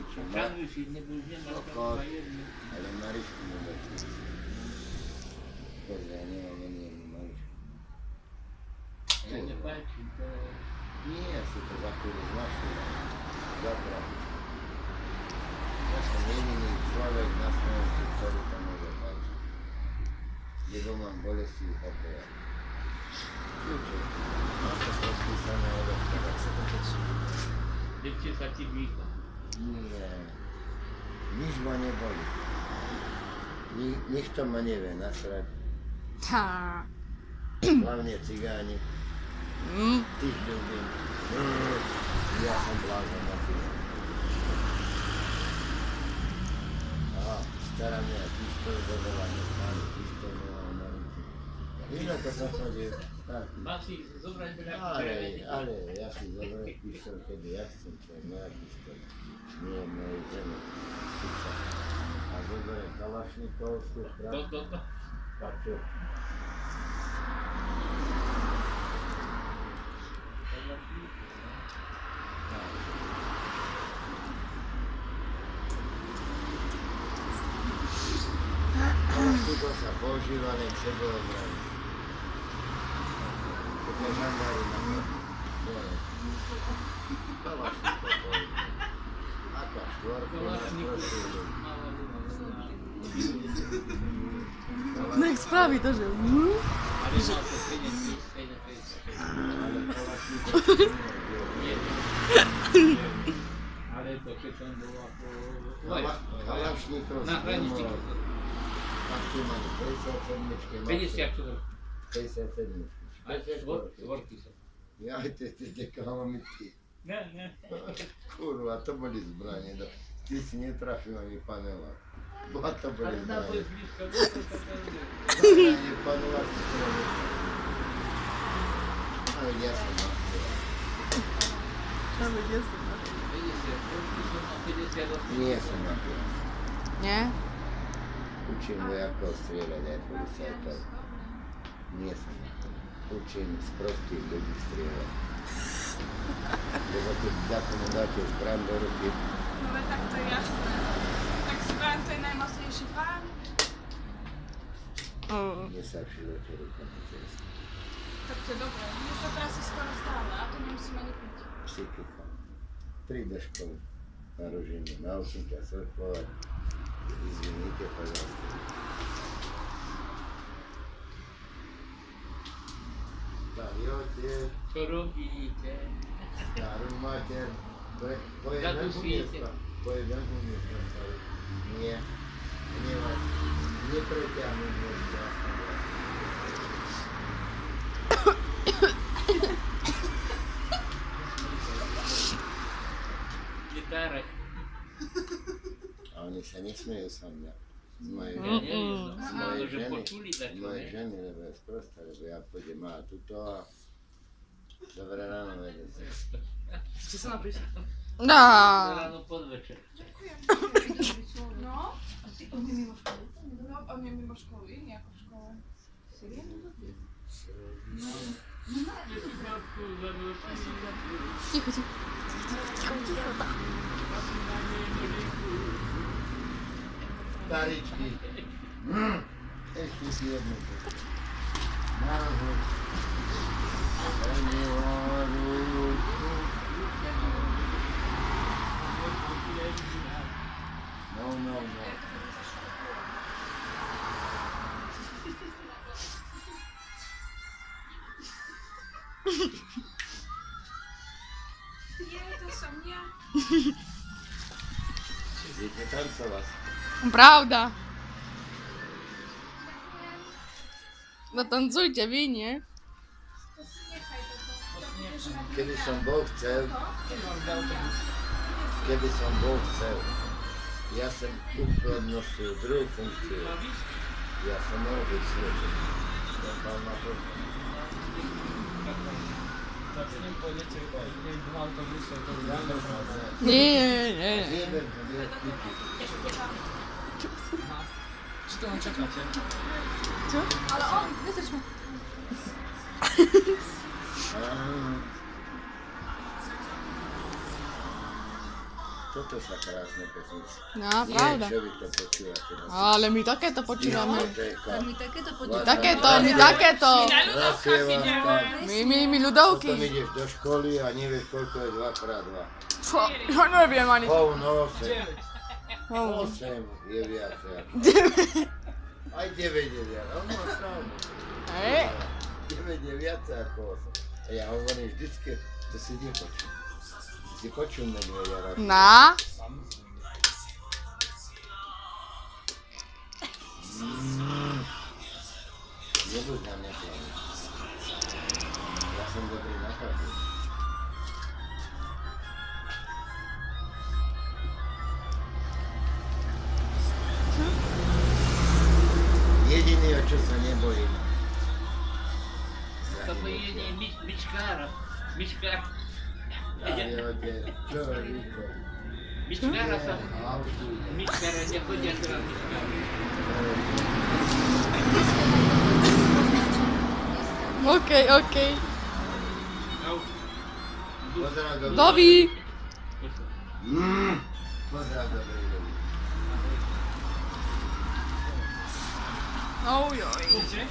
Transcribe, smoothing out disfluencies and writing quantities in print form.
ćwiczę. Tam już inny był, nie ma Spoko, tam jedny. ale Maryśki nie da. Boże, ja nie mam ani Maryśki. Ja nie walczy, to... Nie, ja sobie to zakury znacznie. Dobra. Ja sam jedyny człowiek na swoją historię to może walczyć. Jego mam bolesti i HP. Ćwiczę. Mam to rozpisane od Dzieci przeciwnika. Nie. Liczba nie boli. Nikt to ma nie wie, nasrać. Ha. Głównie cyganie. Tych lubię. Ja sam błagam na tym. A, staram się pistolet zadawany. Pistolet miałem na ręce. Ile to zachodzi? Tak. Masz ich zabrać byle jak Ale ja się zabrałem pistolet, kiedy ja chcę, to moja pistolet. Nie, moje żony. A zabrałem kałasznikowskie, prawda? Patrzę. Kałasznikowska pożywana i czego obrać. Tylko żandary na mnie. Kałasznikowska. A kasztorka nas prosimy. No jak sprawi to, że... Ale ma to pieniądz, Ale kałasznikowska nie. ale to krzyczą była po... Kałasznikowska Na granicy. A ty mamy, to jest ocenniczki. Widzisz jak to... To jest ocenniczki. Worki są. Ja ty kałamitki. Nie. Kurwa, to byli zbranie. Ty si nie trafiła mi panela. Bo to byli Ale na zbranie. blisko, to Nie panela z strony. Ale ja sam mam. Nawet jestem. Widzisz, worki są, a widzisz jak... Nie jestem na tym. Nie? Uczymy jako strzelać, jak policjanta. Nie jestem na tym. Uczymy z prostych ludzi strzelać. Bo ty zapominacie z bramborów. No ale tak to jasne. Tak zbrałem tutaj najmocniejszy pan. O. Nie zawsze do tego jest. Tak to dobre. Jest to teraz jest skoro stale, a to nie musimy nie pić. Psychika. Przyjdę do szkoły. Narożenie. Nauczyć się surfować. Извините, пожалуйста. Встаете, Co robicie? старую матерь, по Задушите. jednemu miejscu stali. Nie was, nie pretягну miejsca. Gitarek. A oni się nie śmieją sam mnie. Z mojej Ja żony. nie wiem, Z no, mojej że żony, poczuli tak, z mojej nie? żony, lebo jest prosta, lebo ja pójdę ma tu to, a dobre rano będzie. Czy co napić? Na Da. rano podwieczór. No. No, a nie mimo szkoły, nie jako szkołę. Serio? Cicho, cicho. Stariczki. Jeśli jedno. Naród. No. Nie, to są nie. Wiecie tancować. Prawda. No tancujcie, wy nie? To niechaj to. Kiedy są Bóg chce, kiedy są Bóg chce, ja sam odnosił drugą funkcję. Ja sam mogę służyć. Ja pan na pewno. Nie. Nie wiem, Czy to on czekacie? Ale on, jesteśmy. Toto sa krásne pesničky. No, Nie, pravda. čo vy to počúvate. Ale my takéto počúvame. My takéto počúvame. Takéto, my takéto. My Potom ľudovky. ideš do školy a nevieš, koľko je 2x2. Čo? Ja neviem ani. Hovno 8. Oh. 8 je viacej. Aj 9 je viac. Ono má pravdu. Hej. 9 je viacej ako 8. A ja hovorím vždycky, to si nepočujem. Si počujem medvedia rád. Na. Nebuď na mňa plaviť. Ja som dobrý na chladu. Jediný, o čo sa nebojím. To pojedenie Mičkára. Mičkár. Čo Riko? Mičkára som. Mičkára nechodia teraz Mičkára. Okej, okej. Pozdrav dobrý. Dovi. Pozdrav dobrý ľudí. Ojoj. Idźcie?